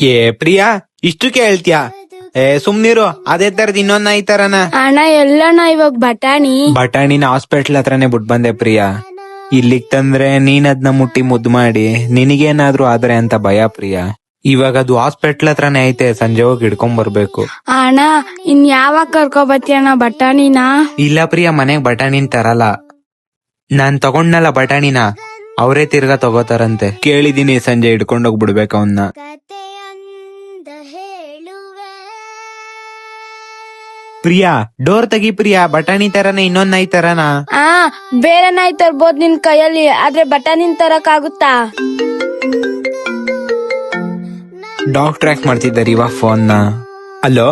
ಏ ಪ್ರಿಯಾ, ಇಷ್ಟಕ್ಕೆ ಹೇಳ್ತೀಯಾ? ಸುಮ್ನಿರು, ಅದೇ ತರದ್ ಇನ್ನೊಂದ್ ನಾಯಿ ತರನ. ಅಣ್ಣ ಎಲ್ಲಣ್ಣ ಇವಾಗ ಬಟಾಣಿನ ಹಾಸ್ಪಿಟ್ಲ್ ಹತ್ರನೇ ಬಿಟ್ ಬಂದೆ ಪ್ರಿಯಾ. ಇಲ್ಲಿಗ್ ತಂದ್ರೆ ನೀನ್ ಅದ್ನ ಮುಟ್ಟಿ ಮುದ್ದು ಮಾಡಿ ನಿನಗೇನಾದ್ರೂ ಆದ್ರೆ ಅಂತ ಭಯ ಪ್ರಿಯಾ. ಇವಾಗ ಅದು ಹಾಸ್ಪಿಟ್ಲ್ ಹತ್ರನೇ ಐತೆ, ಸಂಜೆ ಹೋಗಿ ಹಿಡ್ಕೊಂಡ್ ಬರ್ಬೇಕು. ಅಣ್ಣ ಇನ್ ಯಾವಾಗ ಕರ್ಕೊಬತ್ತೀಯಣ್ಣ ಬಟಾಣಿನ? ಇಲ್ಲ ಪ್ರಿಯಾ, ಮನೆಗ್ ಬಟಾಣಿನ್ ತರಲ್ಲ. ನಾನ್ ತಗೊಂಡ್ನಲ್ಲ ಬಟಾಣಿನ, ಅವರೇ ತಿರ್ಗಾ ತಗೋತಾರಂತೆ. ಕೇಳಿದೀನಿ, ಸಂಜೆ ಹಿಡ್ಕೊಂಡೋಗ್ ಬಿಡ್ಬೇಕು ಅವನ್ನ. ಪ್ರಿಯಾ, ಡೋರ್ ತೆಗಿ ಪ್ರಿಯಾ. ಬಟಾಣಿ ತರನೇ ಇನ್ನೊಂದ್ ನಾಯಿ ತರನಾ? ಬೇರೆ ನಾಯಿ ತರ್ಬೋದ್ ನಿನ್ ಕೈಯಲ್ಲಿ, ಆದ್ರೆ ಬಟಾಣಿನ್ ತರಕ್ ಆಗುತ್ತಾ? ಡಾಕ್ಟರ್ ಯಾಕೆ ಮಾಡ್ತಿದ್ದಾರೆ ಇವಾಗ ಫೋನ್ ನ? ಅಲೋ,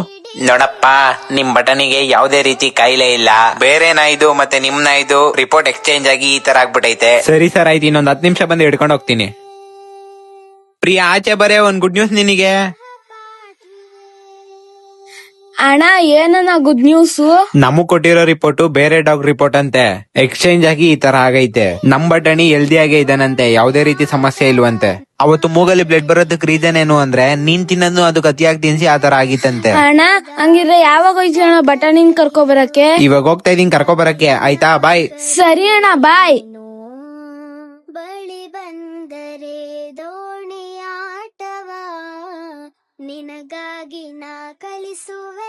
ನೋಡಪ್ಪ, ನಿಮ್ ಬಟನಿಗೆ ಯಾವ್ದೇ ರೀತಿ ಕಾಯಿಲೆ ಇಲ್ಲ. ಬೇರೆ ನಾಯ್ದು ಮತ್ತೆ ನಿಮ್ ನಾಯ್ದು ರಿಪೋರ್ಟ್ ಎಕ್ಸ್ಚೇಂಜ್ ಆಗಿ ಈ ತರ ಆಗ್ಬಿಟ್ಟೈತೆ. ಸರಿ ಸರ್, ಆಯ್ತು. ಇನ್ನೊಂದ್ 10 ನಿಮಿಷ ಬಂದು ಹಿಡ್ಕೊಂಡು ಹೋಗ್ತೀನಿ. ಪ್ರಿಯಾ, ಆಚೆ ಬರೇ, ಒಂದ್ ಗುಡ್ ನ್ಯೂಸ್ ನಿನಗೆ. ಅಣ್ಣ ಏನಣ್ಣ ಗುಡ್ ನ್ಯೂಸ್? ನಮಗ್ ಕೊಟ್ಟಿರೋ ರಿಪೋರ್ಟ್ ಬೇರೆ ಡಾಗ್ ರಿಪೋರ್ಟ್ ಅಂತೆ. ಎಕ್ಸ್ಚೇಂಜ್ ಆಗಿ ಈ ತರ ಆಗೈತೆ. ನಮ್ ಬಟಣಿ ಹೆಲ್ದಿ ಆಗೇ ಇದಾನಂತೆ, ಯಾವ್ದೇ ರೀತಿ ಸಮಸ್ಯೆ ಇಲ್ವಂತೆ. ಅವತ್ತು ಮೂಗಲ್ಲಿ ಬ್ಲಡ್ ಬರೋದಕ್ ರೀಸನ್ ಏನು ಅಂದ್ರೆ ನೀನ್ ತಿನ್ನೋದು ಅದಕ್ಕೆ ಅತಿಯಾಗಿ ತಿನ್ಸಿ ಆತರ ಆಗಿತ್ತಂತೆ. ಅಣ್ಣ ಹಂಗಿದ್ರೆ ಯಾವಾಗ ಹೋಯ್ತು ಅಣ್ಣ ಬಟಾಣಿನ್ ಕರ್ಕೊ ಬರಕ್ಕೆ? ಇವಾಗ ಹೋಗ್ತಾ ಇದೀನಿ ಕರ್ಕೊ ಬರಕ್ಕೆ, ಆಯ್ತಾ? ಬಾಯ್. ಸರಿ ಅಣ್ಣ, ಬಾಯ್. ಬಳಿ ಬಂದರೆ ದೋಣಿಯಾಟವ ನಿನಗಾಗಿ ನಾ ಕಲಿಸುವೆ.